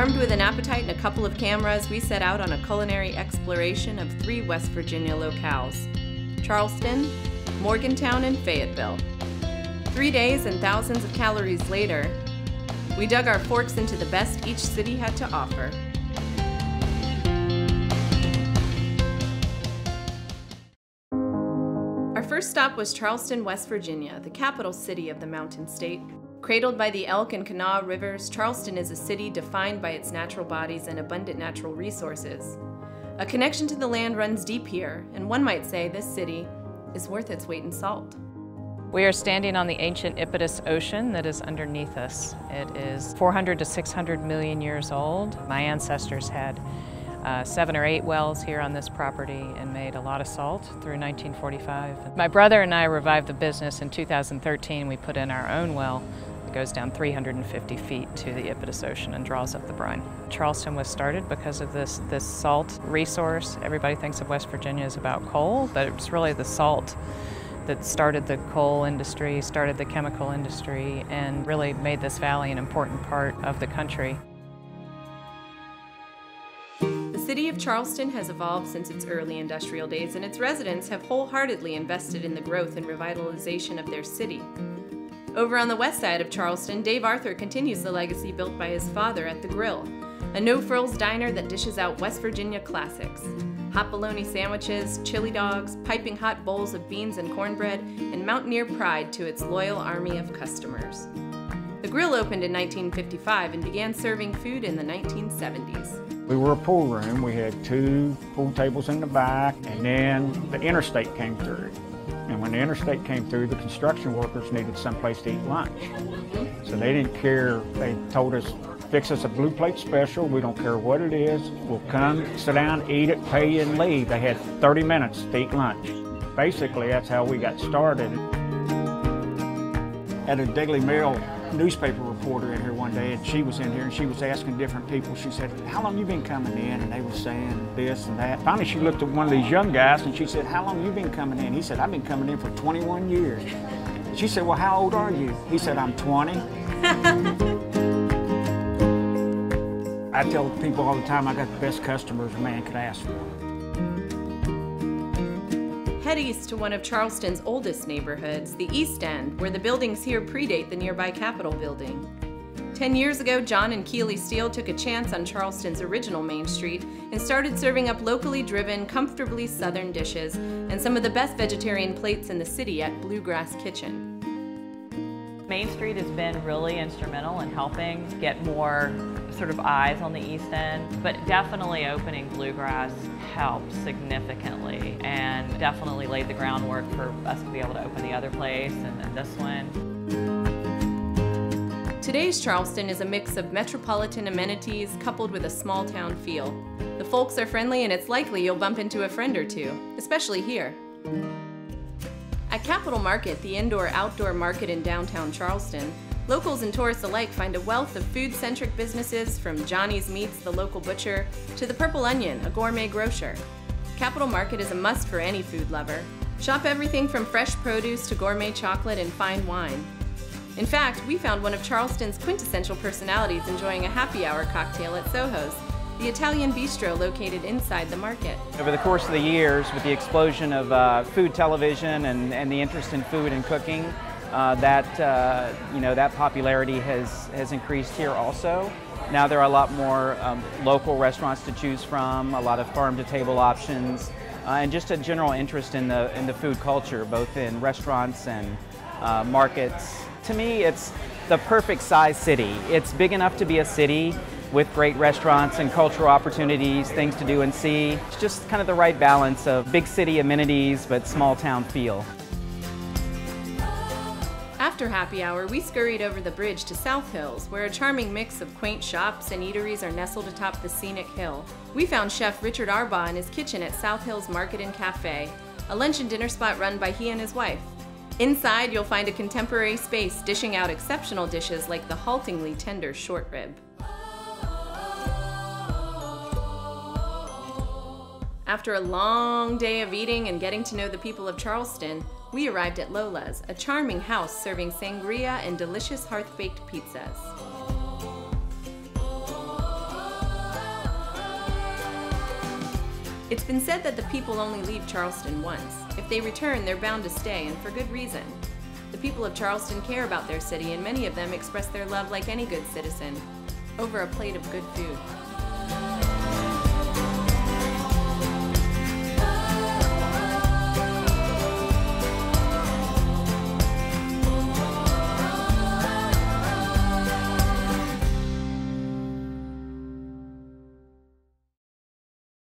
Armed with an appetite and a couple of cameras, we set out on a culinary exploration of 3 West Virginia locales: Charleston, Morgantown, and Fayetteville. 3 days and thousands of calories later, we dug our forks into the best each city had to offer. Our first stop was Charleston, West Virginia, the capital city of the Mountain State. Cradled by the Elk and Kanawha rivers, Charleston is a city defined by its natural bodies and abundant natural resources. A connection to the land runs deep here, and one might say this city is worth its weight in salt. We are standing on the ancient Iapetus Ocean that is underneath us. It is 400 to 600 million years old. My ancestors had 7 or 8 wells here on this property and made a lot of salt through 1945. My brother and I revived the business in 2013. We put in our own well. It goes down 350 feet to the Iapetus Ocean and draws up the brine. Charleston was started because of this salt resource. Everybody thinks of West Virginia as about coal, but it's really the salt that started the coal industry, started the chemical industry, and really made this valley an important part of the country. The city of Charleston has evolved since its early industrial days, and its residents have wholeheartedly invested in the growth and revitalization of their city. Over on the west side of Charleston, Dave Arthur continues the legacy built by his father at The Grill, a no-frills diner that dishes out West Virginia classics. Hot bologna sandwiches, chili dogs, piping hot bowls of beans and cornbread, and mountaineer pride to its loyal army of customers. The Grill opened in 1955 and began serving food in the 1970s. We were a pool room. We had 2 pool tables in the back, and then the interstate came through. And when the interstate came through, the construction workers needed someplace to eat lunch. So they didn't care. They told us, fix us a blue plate special. We don't care what it is. We'll come, sit down, eat it, pay you, and leave. They had 30 minutes to eat lunch. Basically, that's how we got started. Had a Daily Mail newspaper reporter in here one day, and she was in here and she was asking different people. She said, "How long you been coming in?" And they were saying this and that. Finally, she looked at one of these young guys and she said, "How long you been coming in?" He said, "I've been coming in for 21 years. She said, "Well, how old are you?" He said, "I'm 20. I tell people all the time I got the best customers a man could ask for. Head east to one of Charleston's oldest neighborhoods, the East End, where the buildings here predate the nearby Capitol building. 10 years ago, John and Keely Steele took a chance on Charleston's original Main Street and started serving up locally driven, comfortably Southern dishes and some of the best vegetarian plates in the city at Bluegrass Kitchen. Main Street has been really instrumental in helping get more sort of eyes on the East End, but definitely opening Bluegrass helped significantly and definitely laid the groundwork for us to be able to open the other place and then this one. Today's Charleston is a mix of metropolitan amenities coupled with a small town feel. The folks are friendly and it's likely you'll bump into a friend or two, especially here. At Capitol Market, the indoor-outdoor market in downtown Charleston, locals and tourists alike find a wealth of food-centric businesses from Johnny's Meats, the local butcher, to the Purple Onion, a gourmet grocer. Capitol Market is a must for any food lover. Shop everything from fresh produce to gourmet chocolate and fine wine. In fact, we found one of Charleston's quintessential personalities enjoying a happy hour cocktail at Soho's, the Italian bistro located inside the market. Over the course of the years, with the explosion of food television and the interest in food and cooking, that popularity has increased here also. Now there are a lot more local restaurants to choose from, a lot of farm-to-table options, and just a general interest in the food culture, both in restaurants and markets. To me, it's the perfect size city. It's big enough to be a city with great restaurants and cultural opportunities, things to do and see. It's just kind of the right balance of big city amenities but small town feel. After happy hour, we scurried over the bridge to South Hills, where a charming mix of quaint shops and eateries are nestled atop the scenic hill. We found Chef Richard Arbaugh in his kitchen at South Hills Market and Cafe, a lunch and dinner spot run by he and his wife. Inside, you'll find a contemporary space dishing out exceptional dishes like the haltingly tender short rib. After a long day of eating and getting to know the people of Charleston, we arrived at Lola's, a charming house serving sangria and delicious hearth-baked pizzas. It's been said that the people only leave Charleston once. If they return, they're bound to stay, and for good reason. The people of Charleston care about their city, and many of them express their love like any good citizen, over a plate of good food.